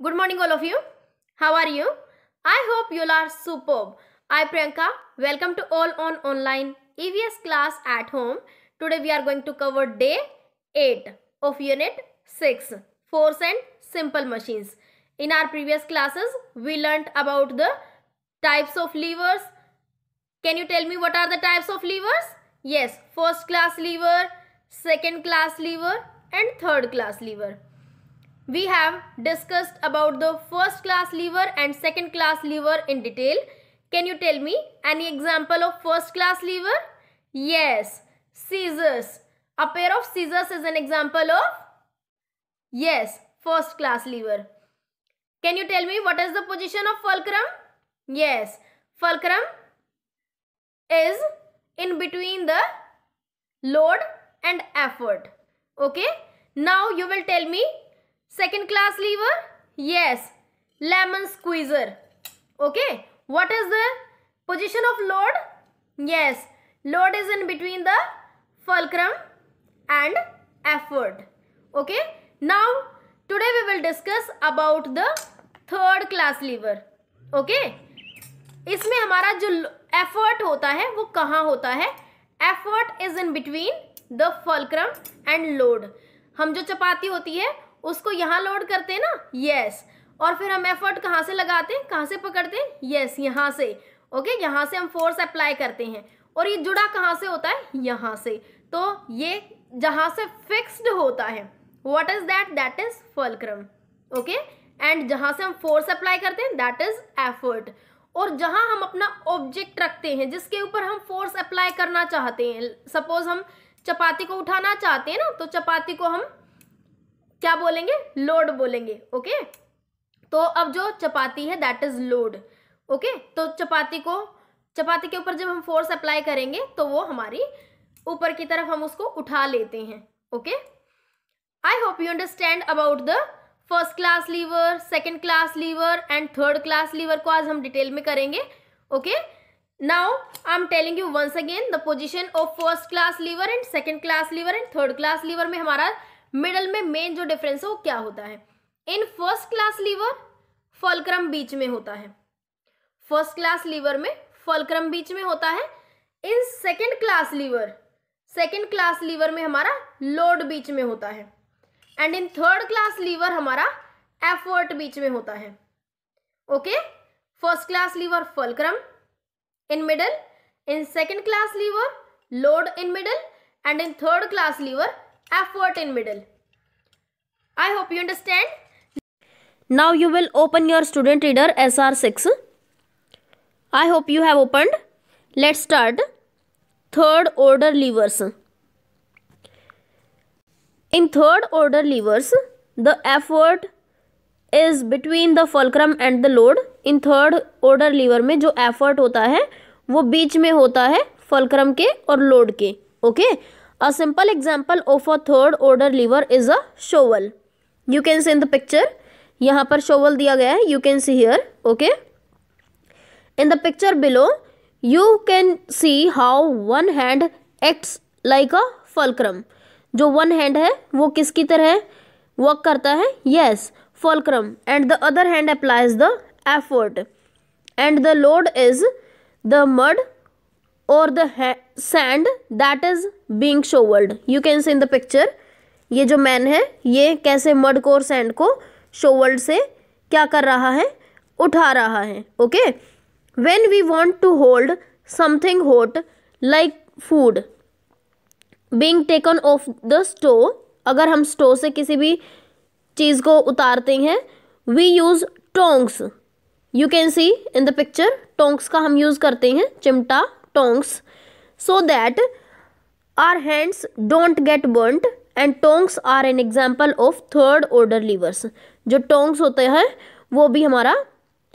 Good morning, all of you. How are you? I hope you all are superb. I, Priyanka, welcome to all on online EVS class at home. Today we are going to cover day 8 of unit 6, Force and Simple Machines. In our previous classes, we learnt about the types of levers. Can you tell me what are the types of levers? Yes, first class lever, second class lever and third class lever. We have discussed about the first class lever and second class lever in detail. Can you tell me any example of first class lever? Yes, scissors. A pair of scissors is an example of, yes, first class lever. Can you tell me what is the position of fulcrum? Yes, fulcrum is in between the load and effort. Okay, now you will tell me second class lever. Yes, lemon squeezer. Okay, what is the position of load? Yes, load is in between the fulcrum and effort. Okay, now today we will discuss about the third class lever. Okay, इसमें हमारा जो effort होता है वो कहाँ होता है? Effort is in between the fulcrum and load. हम जो चपाती होती है उसको यहाँ लोड करते हैं ना, यस, और फिर हम एफर्ट कहाँ से लगाते हैं, कहाँ से पकड़ते हैं? यस, यहाँ से. ओके, यहाँ से हम फोर्स अप्लाई करते हैं और ये जुड़ा कहाँ से होता है? यहाँ से. तो ये जहाँ से फिक्स्ड होता है, what is that? That is fulcrum. Okay, and जहाँ से हम फोर्स अप्लाई करते हैं दैट इज एफर्ट. और जहां हम अपना ऑब्जेक्ट रखते हैं जिसके ऊपर हम फोर्स अप्लाई करना चाहते हैं, सपोज हम चपाती को उठाना चाहते हैं ना, तो चपाती को हम क्या बोलेंगे? लोड बोलेंगे. ओके, तो अब जो चपाती है दैट इज लोड. ओके, तो चपाती के ऊपर जब हम फोर्स अप्लाई करेंगे तो वो हमारी ऊपर की तरफ हम उसको उठा लेते हैं. Okay, I hope you understand about the first class lever, second class lever and third class lever को आज हम डिटेल में करेंगे. Okay, now I am telling you once again the position of first class lever and second class lever and third class lever में हमारा middle में main जो difference है वो क्या होता है? In first class lever fulcrum बीच में होता है. फर्स्ट क्लास लीवर में फुलक्रम बीच में होता है. इन सेकेंड क्लास लीवर में हमारा लोड बीच में होता है. And in third class liver हमारा एफर्ट बीच में होता है. Okay, first class lever fulcrum in middle, in second class liver load in middle and in third class liver effort in middle. I hope you understand. Now you will open your student reader SR6. I hope you have opened. Let's start. Third order levers. In third order levers, the effort is between the fulcrum and the load. In third order lever में जो effort होता है वो बीच में होता है fulcrum के और load के. Okay, a simple example of a third order lever is a shovel. You can see in the picture. यहाँ पर shovel दिया गया है. You can see here. Okay, in the picture below, you can see how one hand acts like a fulcrum. जो one hand है वो किसकी तरह वर्क करता है? Yes, fulcrum. And the other hand applies the effort and the load is the mud or the sand that is being shovelled. You can see in the picture. ये जो man है ये कैसे मड को और sand को शोवल्ड से क्या कर रहा है? उठा रहा है. Okay, when we want to hold something hot like food being taken off the stove, अगर हम स्टोव से किसी भी चीज़ को उतारते हैं, we use tongs. You can see in the picture. Tongs का हम यूज़ करते हैं, चिमटा, tongs, so that our hands don't get burned. And tongs are an example of third order levers. जो टोंग्स होते हैं वो भी हमारा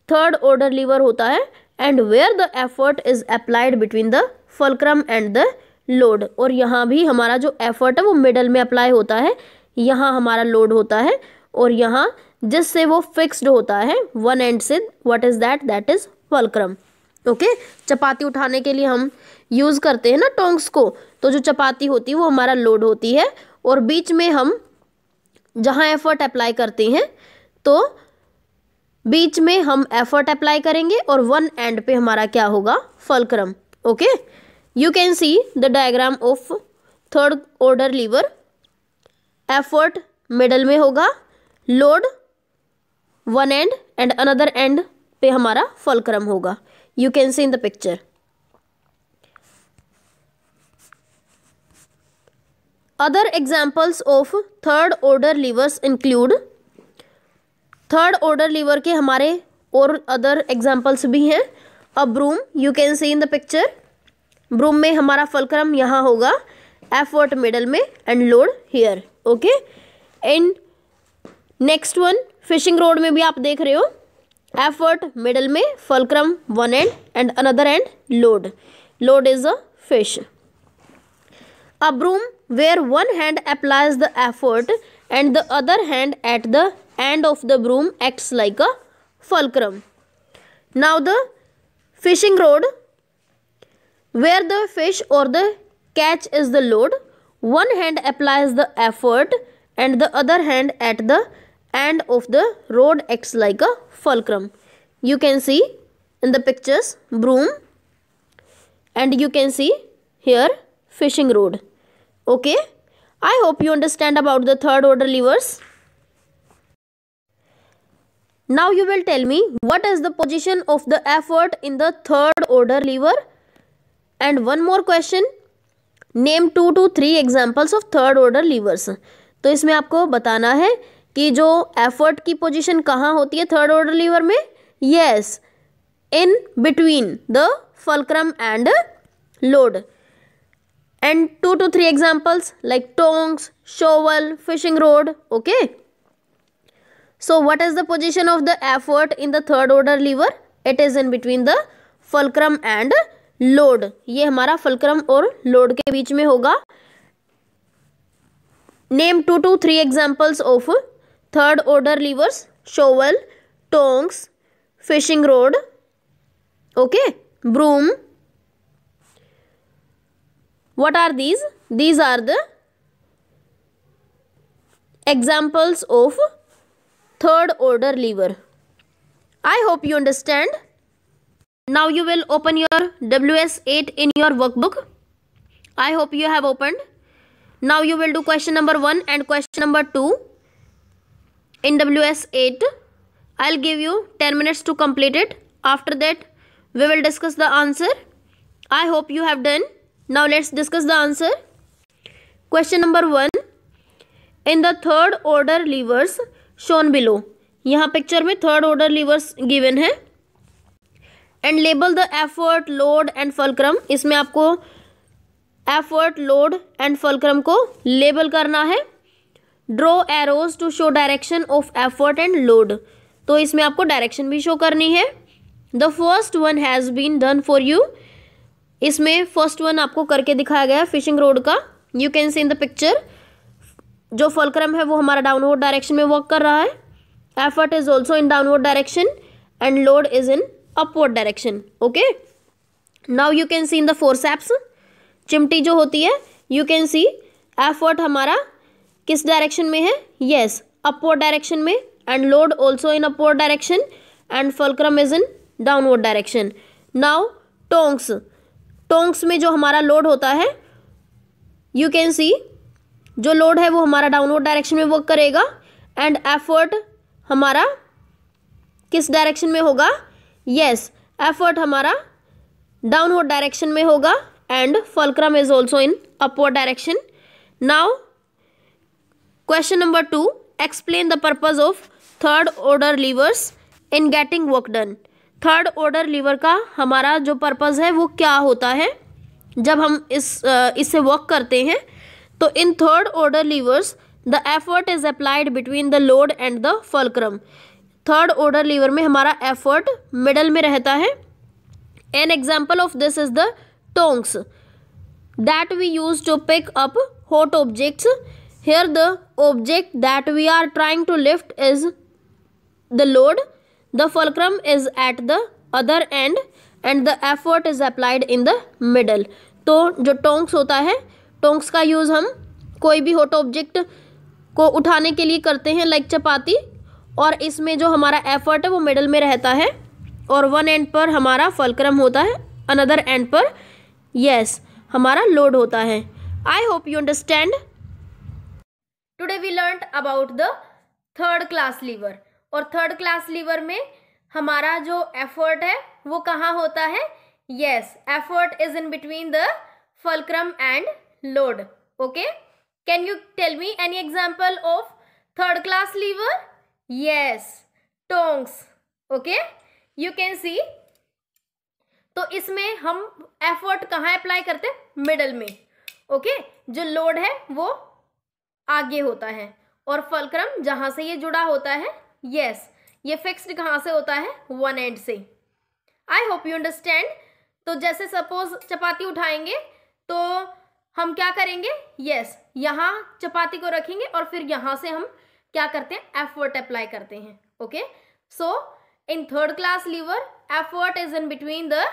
थर्ड ऑर्डर लीवर होता है. And where the effort is applied between the fulcrum and the load. और यहाँ भी हमारा जो एफर्ट है वो मिडल में अप्लाई होता है. यहाँ हमारा लोड होता है और यहाँ जिससे वो फिक्स्ड होता है वन एंड से, what is that? That is fulcrum. Okay, chapati उठाने के लिए हम यूज़ करते हैं ना टोंग्स को, तो जो चपाती होती है वो हमारा लोड होती है और बीच में हम जहाँ एफर्ट अप्लाई करते हैं तो बीच में हम एफर्ट अप्लाई करेंगे और वन एंड पे हमारा क्या होगा, fulcrum. Okay, you can see the diagram of third order lever. Effort middle में होगा, load one end end another end पे हमारा फल्क्रम होगा। You can see in the picture. Other examples of third order levers include, third order lever के हमारे और other examples भी हैं। A broom, you can see in the picture. Broom में हमारा फल्क्रम यहाँ होगा, एफर्ट मिडल में and load here. Okay, and next one fishing road में भी आप देख रहे हो, एफर्ट मिडल में, fulcrum one end end another and load. Load is a fish. A broom where one hand applies the effort and the other hand at the end of the broom acts like a fulcrum. Now the fishing rod where the fish or the catch is the load, one hand applies the effort and the other hand at the end of the rod acts like a fulcrum. You can see in the pictures broom and you can see here fishing rod. Okay, I hope you understand about the third order levers. Now you will tell me what is the position of the effort in the third order lever. And one more question, name 2 to 3 examples of third order levers. तो इसमें आपको बताना है कि जो effort की position कहाँ होती है थर्ड ऑर्डर लीवर में। Yes, in between the fulcrum and load. And 2 to 3 examples like tongs, shovel, fishing rod. Okay, so what is the position of the effort in the third order lever? It is in between the fulcrum and load. ये हमारा fulcrum और load के बीच में होगा। Name 2 to 3 examples of third order levers: shovel, tongs, fishing rod. Okay, broom. What are these? These are the examples of third order lever. I hope you understand. Now you will open your WS8 in your workbook. I hope you have opened. Now you will do question number 1 and question number 2 in WS8. I'll give you 10 minutes to complete it. After that, we will discuss the answer. I hope you have done. Now let's discuss the answer. Question number 1. In the third order levers shown below. यहाँ picture में third order levers given है and label the effort, load and fulcrum. इसमें आपको effort, load and fulcrum को label करना है. Draw arrows to show direction of effort and load. तो इसमें आपको डायरेक्शन भी शो करनी है. The first one has been done for you. इसमें फर्स्ट वन आपको करके दिखाया गया फिशिंग रोड का. You can see in the picture. जो फल्क्रम है वो हमारा डाउनवर्ड डायरेक्शन में वर्क कर रहा है. Effort is also in downward direction and load is in upward direction. Okay, now you can see in the forceps. चिमटी जो होती है, यू कैन सी एफर्ट हमारा किस डायरेक्शन में है. येस, अपवर्ड डायरेक्शन में and load also in upward direction and fulcrum is in downward direction. Now tongs. Tongs में जो हमारा लोड होता है, यू कैन सी जो लोड है वो हमारा डाउनवर्ड डायरेक्शन में वर्क करेगा एंड एफर्ट हमारा किस डायरेक्शन में होगा. येस, एफर्ट हमारा डाउनवर्ड डायरेक्शन में होगा and fulcrum is also in upward direction. Now question number 2. Explain the purpose of third order levers in getting work done. Third order liver का हमारा जो पर्पज़ है वो क्या होता है जब हम इससे वर्क करते हैं. तो in third order levers the effort is applied between the load and the fulcrum. Third order lever में हमारा एफर्ट मिडल में रहता है. An example of this is the tongs that we use to pick up hot objects. Here the object that we are trying to lift is the load. The fulcrum is at the other end and the effort is applied in the middle. तो जो tongs होता है, tongs का use हम कोई भी hot object को उठाने के लिए करते हैं, लाइक चपाती, और इसमें जो हमारा एफर्ट है वो मिडल में रहता है और वन एंड पर हमारा फलक्रम होता है, अनदर एंड पर यस हमारा लोड होता है। I hope you understand. Today we learn about the third class lever, और थर्ड क्लास लीवर में हमारा जो एफर्ट है वो कहाँ होता है? Yes, effort is in between the fulcrum and load. Okay, can you tell me any example of third class lever? Yes, tongs. Okay, you can see. तो इसमें हम एफर्ट कहाँ अप्लाई करते हैं? मिडल में। ओके, जो लोड है वो आगे होता है और फलक्रम जहां से ये जुड़ा होता है, यस ये फिक्स्ड कहाँ से होता है? वन एंड से। आई होप यू अंडरस्टैंड। तो जैसे सपोज चपाती उठाएंगे तो हम क्या करेंगे? यस, यहाँ चपाती को रखेंगे और फिर यहाँ से हम क्या करते हैं? एफर्ट अप्लाई करते हैं। Okay, so in third class liver effort is in between the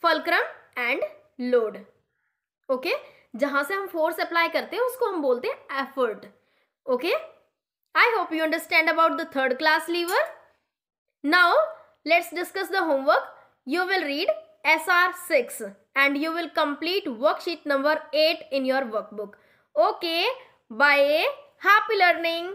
fulcrum and load. Okay, जहां से हम फोर्स अप्लाई करते हैं उसको हम बोलते हैं effort. Okay, I hope you understand about the third class lever. Now let's discuss the homework. You will read SR 6 and you will complete worksheet number 8 in your workbook. Okay, bye. Happy learning.